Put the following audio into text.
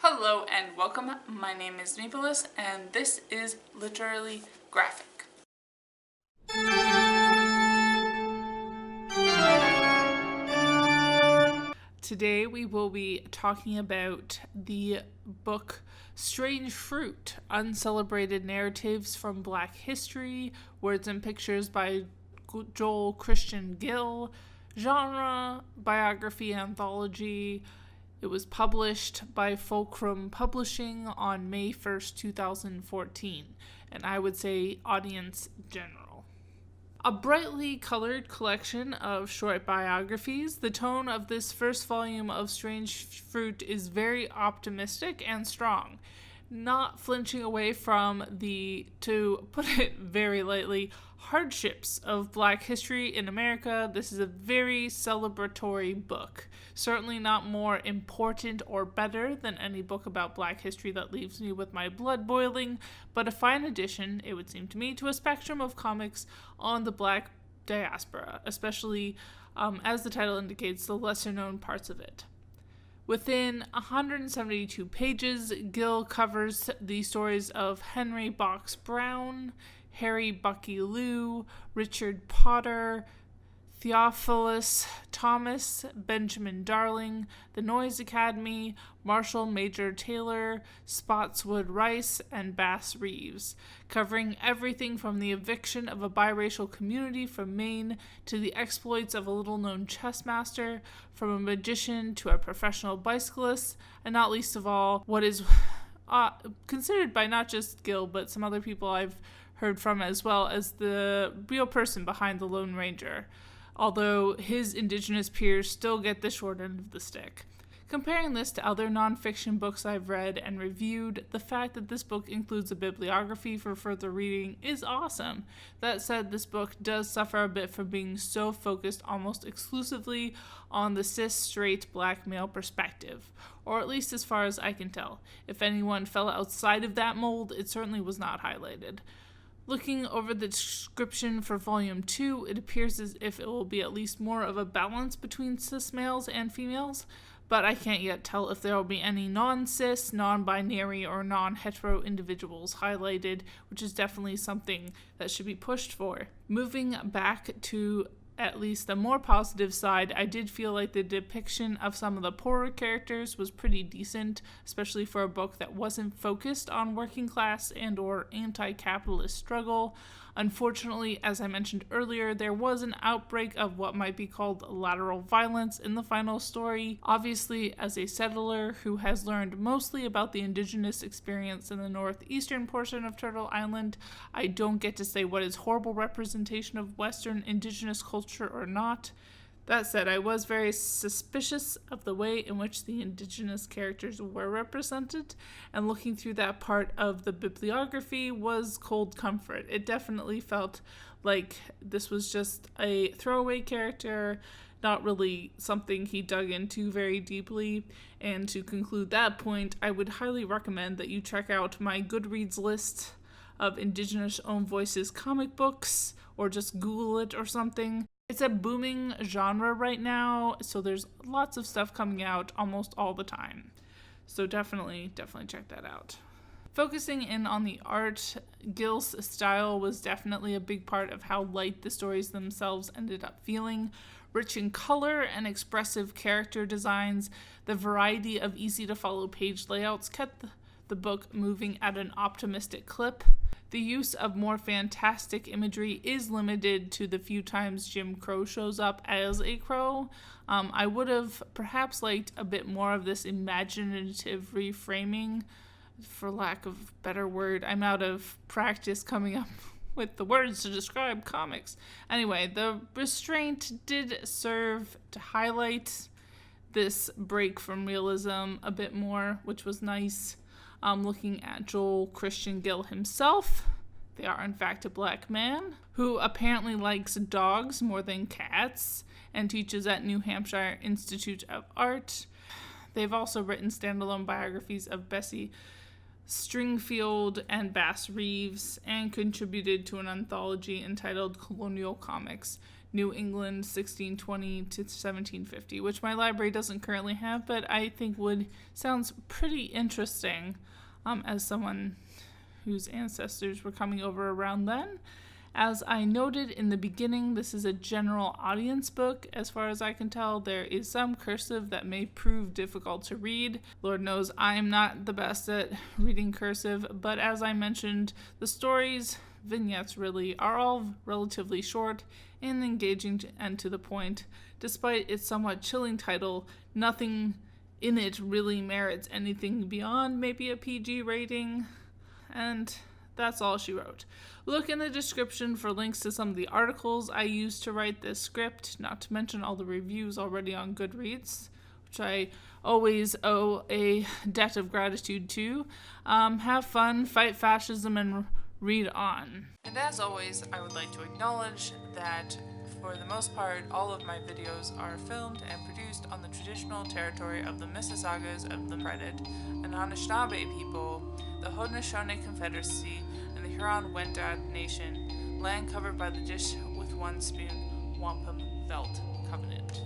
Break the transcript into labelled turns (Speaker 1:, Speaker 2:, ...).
Speaker 1: Hello and welcome. My name is Nicholas and this is Literally Graphic. Today we will be talking about the book Strange Fruit, Uncelebrated Narratives from Black History, Words and Pictures by Joel Christian Gill, genre, biography, anthology. It was published by Fulcrum Publishing on May 1st, 2014, and I would say audience general. A brightly colored collection of short biographies, the tone of this first volume of Strange Fruit is very optimistic and strong, not flinching away from the, to put it very lightly, hardships of Black history in America. This is a very celebratory book. Certainly not more important or better than any book about Black history that leaves me with my blood boiling, but a fine addition, it would seem to me, to a spectrum of comics on the Black diaspora, especially, as the title indicates, the lesser-known parts of it. Within 172 pages, Gill covers the stories of Henry Box Brown, Harry Bucky Lou, Richard Potter, Theophilus Thomas, Benjamin Darling, the Noyes Academy, Marshall Major Taylor, Spotswood Rice, and Bass Reeves, covering everything from the eviction of a biracial community from Maine to the exploits of a little-known chess master, from a magician to a professional bicyclist, and not least of all, what is considered by not just Gill, but some other people I've heard from as well, as the real person behind the Lone Ranger, although his indigenous peers still get the short end of the stick. Comparing this to other nonfiction books I've read and reviewed, the fact that this book includes a bibliography for further reading is awesome. That said, this book does suffer a bit from being so focused almost exclusively on the cis straight Black male perspective, or at least as far as I can tell. If anyone fell outside of that mold, it certainly was not highlighted. Looking over the description for Volume 2, it appears as if it will be at least more of a balance between cis males and females, but I can't yet tell if there will be any non-cis, non-binary, or non-hetero individuals highlighted, which is definitely something that should be pushed for. Moving back to at least the more positive side, I did feel like the depiction of some of the poorer characters was pretty decent, especially for a book that wasn't focused on working class and or anti-capitalist struggle. Unfortunately, as I mentioned earlier, there was an outbreak of what might be called lateral violence in the final story. Obviously, as a settler who has learned mostly about the indigenous experience in the northeastern portion of Turtle Island, I don't get to say what is horrible representation of Western indigenous culture or not. That said, I was very suspicious of the way in which the indigenous characters were represented, and looking through that part of the bibliography was cold comfort. It definitely felt like this was just a throwaway character, not really something he dug into very deeply. And to conclude that point, I would highly recommend that you check out my Goodreads list of Indigenous-owned voices comic books, or just Google it or something. It's a booming genre right now, so there's lots of stuff coming out almost all the time. So definitely check that out. Focusing in on the art, Gill's style was definitely a big part of how light the stories themselves ended up feeling. Rich in color and expressive character designs, the variety of easy-to-follow page layouts kept the book moving at an optimistic clip. The use of more fantastic imagery is limited to the few times Jim Crow shows up as a crow. I would have perhaps liked a bit more of this imaginative reframing, for lack of a better word. I'm out of practice coming up with the words to describe comics. Anyway, the restraint did serve to highlight this break from realism a bit more, which was nice. Looking at Joel Christian Gill himself, they are in fact a Black man who apparently likes dogs more than cats and teaches at New Hampshire Institute of Art. They've also written standalone biographies of Bessie Stringfield and Bass Reeves and contributed to an anthology entitled Colonial Comics, New England 1620 to 1750, which my library doesn't currently have, but I think sounds pretty interesting as someone whose ancestors were coming over around then. As I noted in the beginning, this is a general audience book. As far as I can tell, there is some cursive that may prove difficult to read. Lord knows I'm not the best at reading cursive, but as I mentioned, the stories, vignettes really, are all relatively short and engaging and to the point. Despite its somewhat chilling title, nothing in it really merits anything beyond maybe a PG rating. And that's all she wrote. Look in the description for links to some of the articles I used to write this script, not to mention all the reviews already on Goodreads, which I always owe a debt of gratitude to. Have fun, fight fascism, and read on. And as always, I would like to acknowledge that for the most part, all of my videos are filmed and produced on the traditional territory of the Mississaugas of the Credit, an Anishinaabe people, the Haudenosaunee Confederacy, and the Huron-Wendat Nation, land covered by the Dish with One Spoon Wampum Belt Covenant.